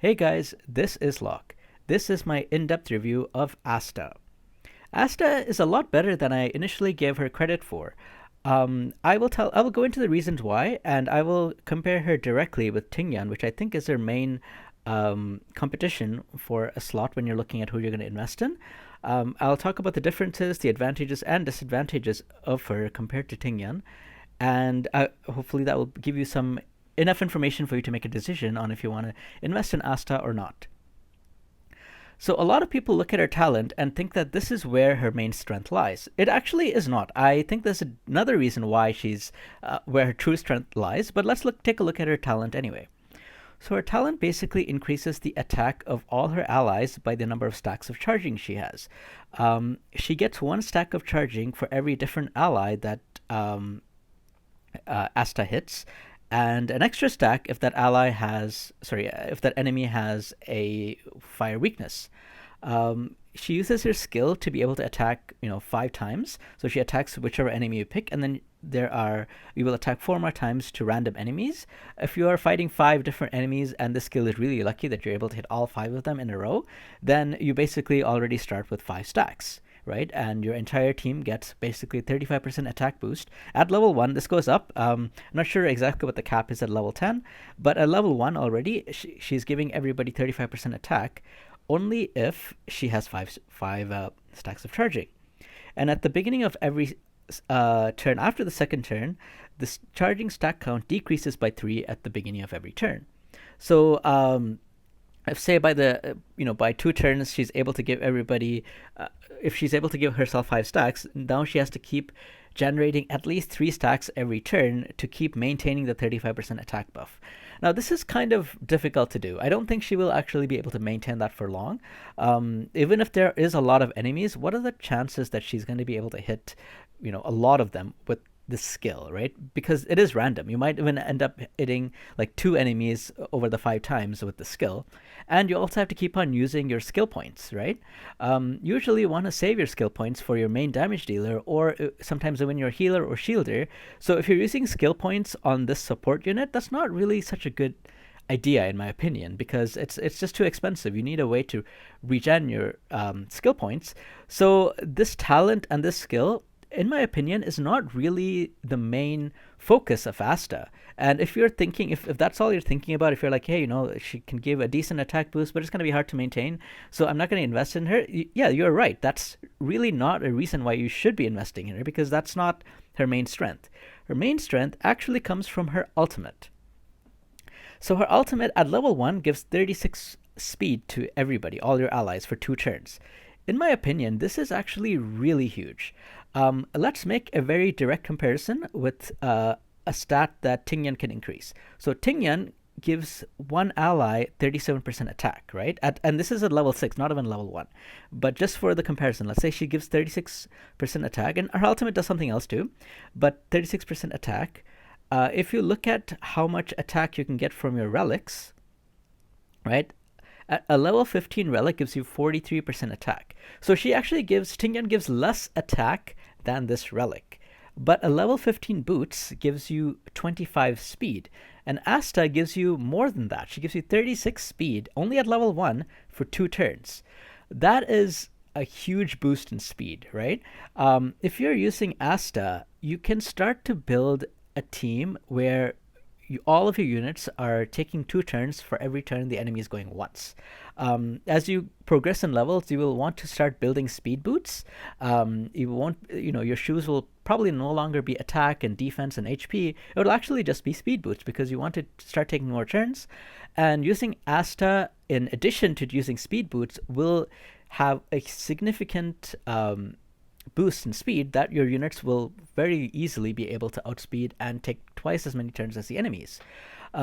Hey guys, this is Locke. This is my in-depth review of Asta. Asta is a lot better than I initially gave her credit for. I will go into the reasons why, and I will compare her directly with Tingyun, which I think is her main competition for a slot when you're looking at who you're going to invest in. I'll talk about the differences, the advantages, and disadvantages of her compared to Tingyun, and hopefully that will give you some enough information for you to make a decision on if you want to invest in Asta or not. So a lot of people look at her talent and think that this is where her main strength lies. It actually is not. I think there's another reason why she's where her true strength lies. But take a look at her talent anyway. So her talent basically increases the attack of all her allies by the number of stacks of charging she has. She gets one stack of charging for every different ally that Asta hits, and an extra stack if if that enemy has a fire weakness. She uses her skill to be able to attack, 5 times. So she attacks whichever enemy you pick, and then you will attack 4 more times to random enemies. If you are fighting 5 different enemies and this skill is really lucky that you're able to hit all 5 of them in a row, then you basically already start with 5 stacks, right? And your entire team gets basically 35% attack boost. At level 1, this goes up. I'm not sure exactly what the cap is at level 10, but at level 1 already, she's giving everybody 35% attack only if she has five stacks of charging. And at the beginning of every turn after the second turn, the charging stack count decreases by 3 at the beginning of every turn. So if say by 2 turns she's able to give everybody if she's able to give herself 5 stacks, now she has to keep generating at least 3 stacks every turn to keep maintaining the 35% attack buff. Now this is kind of difficult to do. I don't think she will actually be able to maintain that for long. Even if there is a lot of enemies, what are the chances that she's going to be able to hit a lot of them with this skill, right? Because it is random. You might even end up hitting like 2 enemies over the 5 times with the skill. And you also have to keep on using your skill points, right? Usually you want to save your skill points for your main damage dealer, or sometimes when you're healer or shielder. So if you're using skill points on this support unit, that's not really such a good idea in my opinion, because it's just too expensive. You need a way to regen your skill points. So this talent and this skill, in my opinion, is not really the main focus of Asta. And if you're thinking, if that's all you're thinking about, if you're like, hey, she can give a decent attack boost, but it's going to be hard to maintain, so I'm not going to invest in her. Yeah, you're right. That's really not a reason why you should be investing in her, because that's not her main strength. Her main strength actually comes from her ultimate. So her ultimate at level 1 gives 36 speed to everybody, all your allies, for 2 turns. In my opinion, this is actually really huge. Let's make a very direct comparison with a stat that Tingyun can increase. So Tingyun gives one ally 37% attack, right? And this is at level 6, not even level 1. But just for the comparison, let's say she gives 36% attack, and her ultimate does something else too, but 36% attack. If you look at how much attack you can get from your relics, right? A level 15 relic gives you 43% attack. So Tingyun gives less attack than this relic. But a level 15 boots gives you 25 speed. And Asta gives you more than that. She gives you 36 speed only at level 1 for 2 turns. That is a huge boost in speed, right? If you're using Asta, you can start to build a team where all of your units are taking 2 turns for every turn the enemy is going once. As you progress in levels, you will want to start building speed boots. Your shoes will probably no longer be attack and defense and HP. It will actually just be speed boots, because you want to start taking more turns. And using Asta in addition to using speed boots will have a significant boost in speed that your units will very easily be able to outspeed and take twice as many turns as the enemies.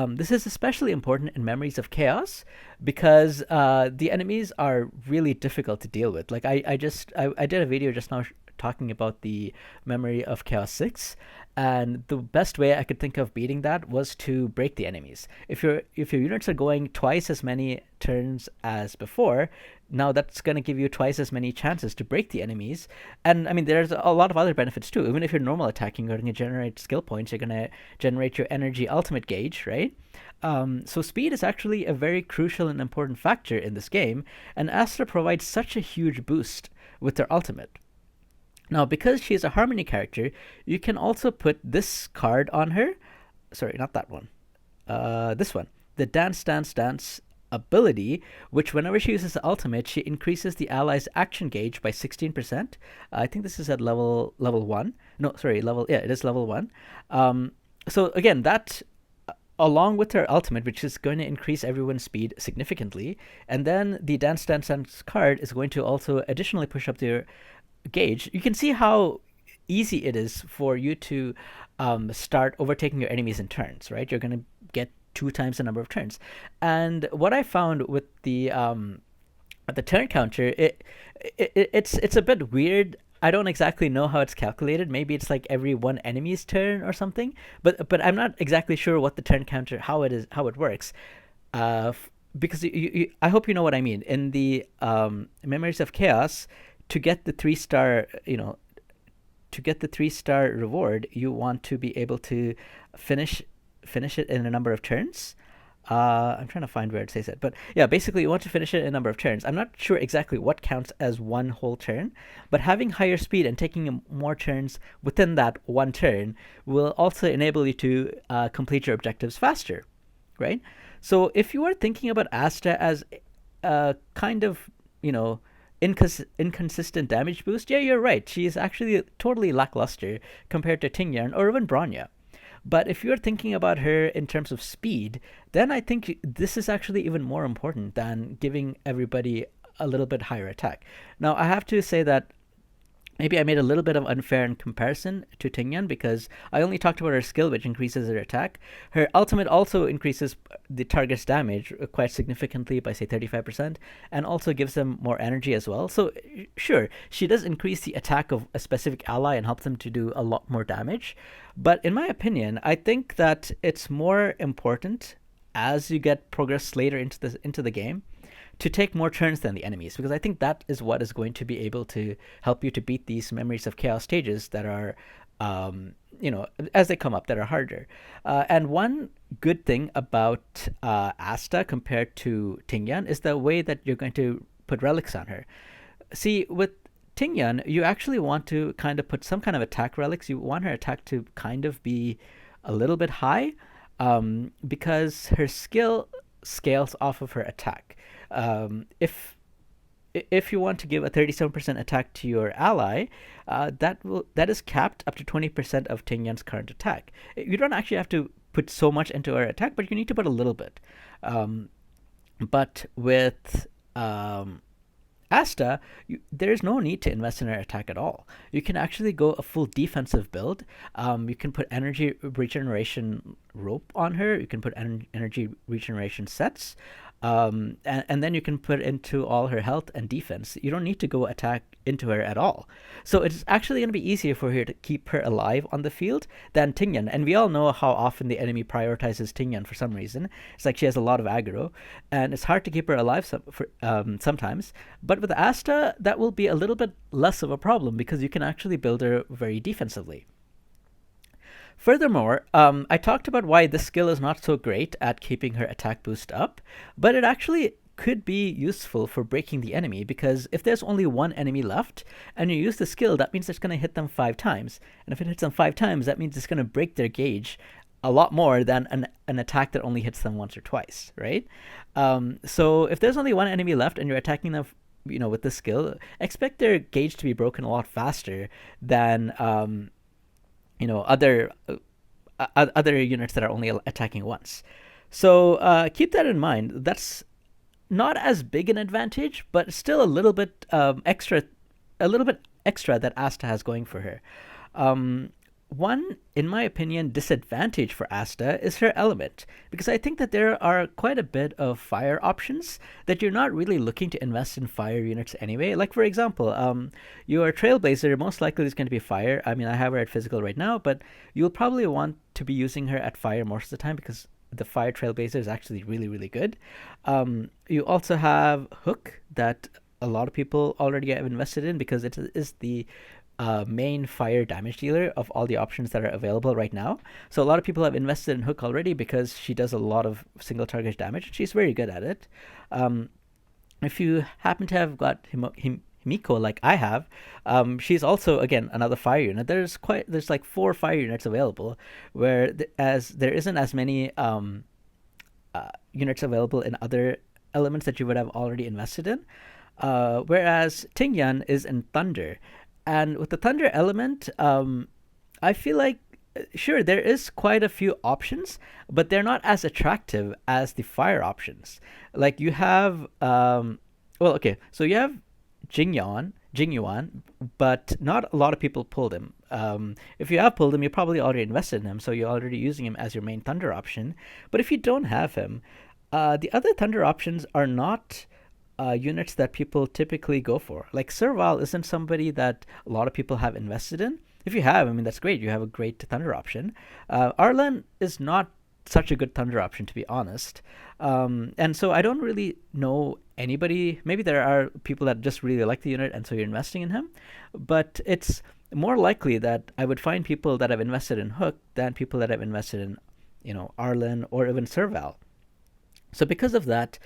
This is especially important in Memories of Chaos, because the enemies are really difficult to deal with. Like I did a video just now talking about the Memory of Chaos 6, and the best way I could think of beating that was to break the enemies. If your units are going twice as many turns as before, now that's going to give you twice as many chances to break the enemies. And I mean, there's a lot of other benefits too. Even if you're normal attacking, you're going to generate skill points. You're going to generate your energy ultimate gauge, right? So speed is actually a very crucial and important factor in this game, and Asta provides such a huge boost with her ultimate. Now, because she is a Harmony character, you can also put this card on her. Sorry, not that one. This one. The Dance, Dance, Dance ability, which whenever she uses the ultimate, she increases the ally's action gauge by 16%. I think this is at level 1. No, sorry, it is level 1. So again, that along with her ultimate, which is going to increase everyone's speed significantly, and then the Dance Dance Dance card is going to also additionally push up their gauge. You can see how easy it is for you to start overtaking your enemies in turns, right? You're going to get 2 times the number of turns. And what I found with the turn counter, it's a bit weird. I don't exactly know how it's calculated. Maybe it's like every one enemy's turn or something. But I'm not exactly sure what the turn counter how it works. Because I hope you know what I mean. In the Memories of Chaos, to get the 3-star, to get the 3-star reward, you want to be able to finish it in a number of turns. I'm trying to find where it says it, but yeah, basically you want to finish it in a number of turns. I'm not sure exactly what counts as one whole turn, but having higher speed and taking more turns within that one turn will also enable you to complete your objectives faster, right? So if you are thinking about Asta as a kind of, inconsistent damage boost, yeah, you're right. She is actually totally lackluster compared to Tingyun or even Bronya. But if you're thinking about her in terms of speed, then I think this is actually even more important than giving everybody a little bit higher attack. Now, I have to say that maybe I made a little bit of unfair in comparison to Tingyun because I only talked about her skill, which increases her attack. Her ultimate also increases the target's damage quite significantly by, say, 35%, and also gives them more energy as well. So, sure, she does increase the attack of a specific ally and help them to do a lot more damage. But in my opinion, I think that it's more important as you get progress later into the game to take more turns than the enemies, because I think that is what is going to be able to help you to beat these Memories of Chaos stages that are, as they come up, that are harder. And one good thing about Asta compared to Tingyan is the way that you're going to put relics on her. See, with Tingyun, you actually want to kind of put some kind of attack relics. You want her attack to kind of be a little bit high, because her skill scales off of her attack. If you want to give a 37% attack to your ally, that is capped up to 20% of Tingyun's current attack. You don't actually have to put so much into her attack, but you need to put a little bit. But with Asta, there is no need to invest in her attack at all. You can actually go a full defensive build. You can put energy regeneration rope on her. You can put energy regeneration sets. And then you can put into all her health and defense. You don't need to go attack into her at all. So it's actually going to be easier for her to keep her alive on the field than Tingyun. And we all know how often the enemy prioritizes Tingyun for some reason. It's like she has a lot of aggro, and it's hard to keep her alive sometimes. But with Asta, that will be a little bit less of a problem because you can actually build her very defensively. Furthermore, I talked about why this skill is not so great at keeping her attack boost up, but it actually could be useful for breaking the enemy, because if there's only one enemy left and you use the skill, that means it's going to hit them 5 times. And if it hits them 5 times, that means it's going to break their gauge a lot more than an attack that only hits them once or twice, right? So if there's only one enemy left and you're attacking them, with this skill, expect their gauge to be broken a lot faster than other units that are only attacking once. So keep that in mind. That's not as big an advantage, but still a little bit extra that Asta has going for her. One, in my opinion, disadvantage for Asta is her element, because I think that there are quite a bit of fire options that you're not really looking to invest in fire units anyway. Like, for example, your Trailblazer most likely is going to be fire. I mean, I have her at physical right now, but you'll probably want to be using her at fire most of the time because the fire Trailblazer is actually really, really good. You also have Hook that a lot of people already have invested in because it is the main fire damage dealer of all the options that are available right now. So a lot of people have invested in Hook already because she does a lot of single target damage. She's very good at it. Um, if you happen to have got Himiko like I have, she's also again another fire unit. There's like 4 fire units available, where as there isn't as many units available in other elements that you would have already invested in. Whereas Tingyun is in Thunder, and with the Thunder element, I feel like sure there is quite a few options, but they're not as attractive as the Fire options. Like you have, well, okay, so you have Jingyuan, but not a lot of people pulled him. If you have pulled him, you probably already invested in him, so you're already using him as your main Thunder option. But if you don't have him, the other Thunder options are not units that people typically go for. Like Serval isn't somebody that a lot of people have invested in. If you have, I mean, that's great. You have a great Thunder option. Arlen is not such a good Thunder option, to be honest. And so I don't really know anybody. Maybe there are people that just really like the unit, and so you're investing in him. But it's more likely that I would find people that have invested in Hook than people that have invested in, Arlen or even Serval. So because of that,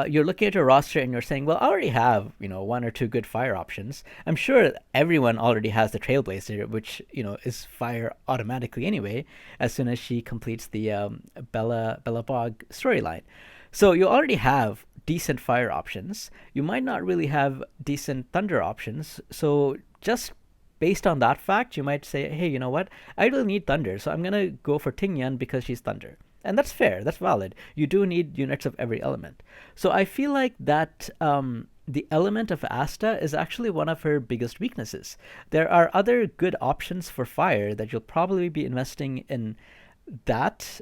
you're looking at your roster and you're saying, well, I already have, 1 or 2 good fire options. I'm sure everyone already has the Trailblazer, which, is fire automatically anyway, as soon as she completes the Bella Bog storyline. So you already have decent fire options. You might not really have decent thunder options. So just based on that fact, you might say, hey, you know what? I really need thunder, so I'm going to go for Tingyan because she's thunder. And that's fair, that's valid. You do need units of every element. So I feel like that the element of Asta is actually one of her biggest weaknesses. There are other good options for fire that you'll probably be investing in that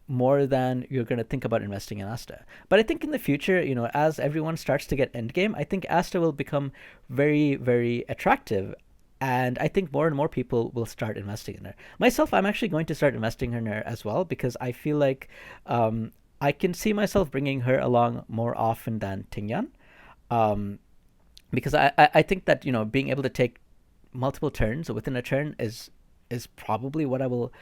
more than you're going to think about investing in Asta. But I think in the future, as everyone starts to get endgame, I think Asta will become very, very attractive, and I think more and more people will start investing in her. Myself, I'm actually going to start investing in her as well because I feel like I can see myself bringing her along more often than Tingyan. Um, because I think that being able to take multiple turns within a turn is probably what I will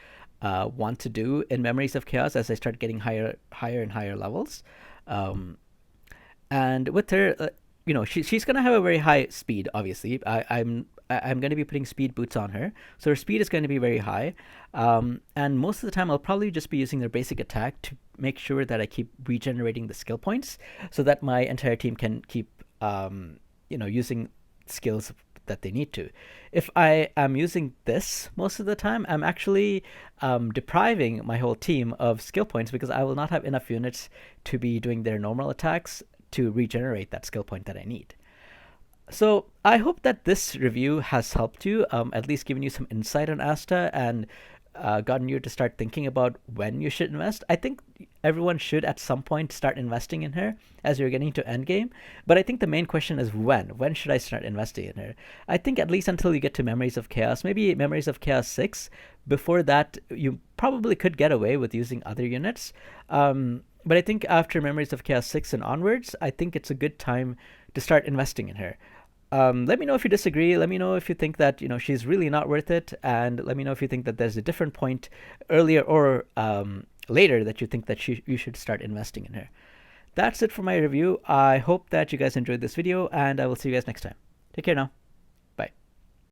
want to do in Memories of Chaos as I start getting higher and higher levels. Um, and with her, she's gonna have a very high speed. Obviously, I'm going to be putting speed boots on her, so her speed is going to be very high. And most of the time, I'll probably just be using their basic attack to make sure that I keep regenerating the skill points, so that my entire team can keep, using skills that they need to. If I am using this most of the time, I'm actually depriving my whole team of skill points because I will not have enough units to be doing their normal attacks to regenerate that skill point that I need. So I hope that this review has helped you, at least given you some insight on Asta and gotten you to start thinking about when you should invest. I think everyone should at some point start investing in her as you're getting to endgame. But I think the main question is when. When should I start investing in her? I think at least until you get to Memories of Chaos, maybe Memories of Chaos 6. Before that, you probably could get away with using other units. But I think after Memories of Chaos 6 and onwards, I think it's a good time to start investing in her. Let me know if you disagree. Let me know if you think that she's really not worth it, and let me know if you think that there's a different point earlier or later that you think that you should start investing in her. That's it for my review. I hope that you guys enjoyed this video, and I will see you guys next time. Take care now.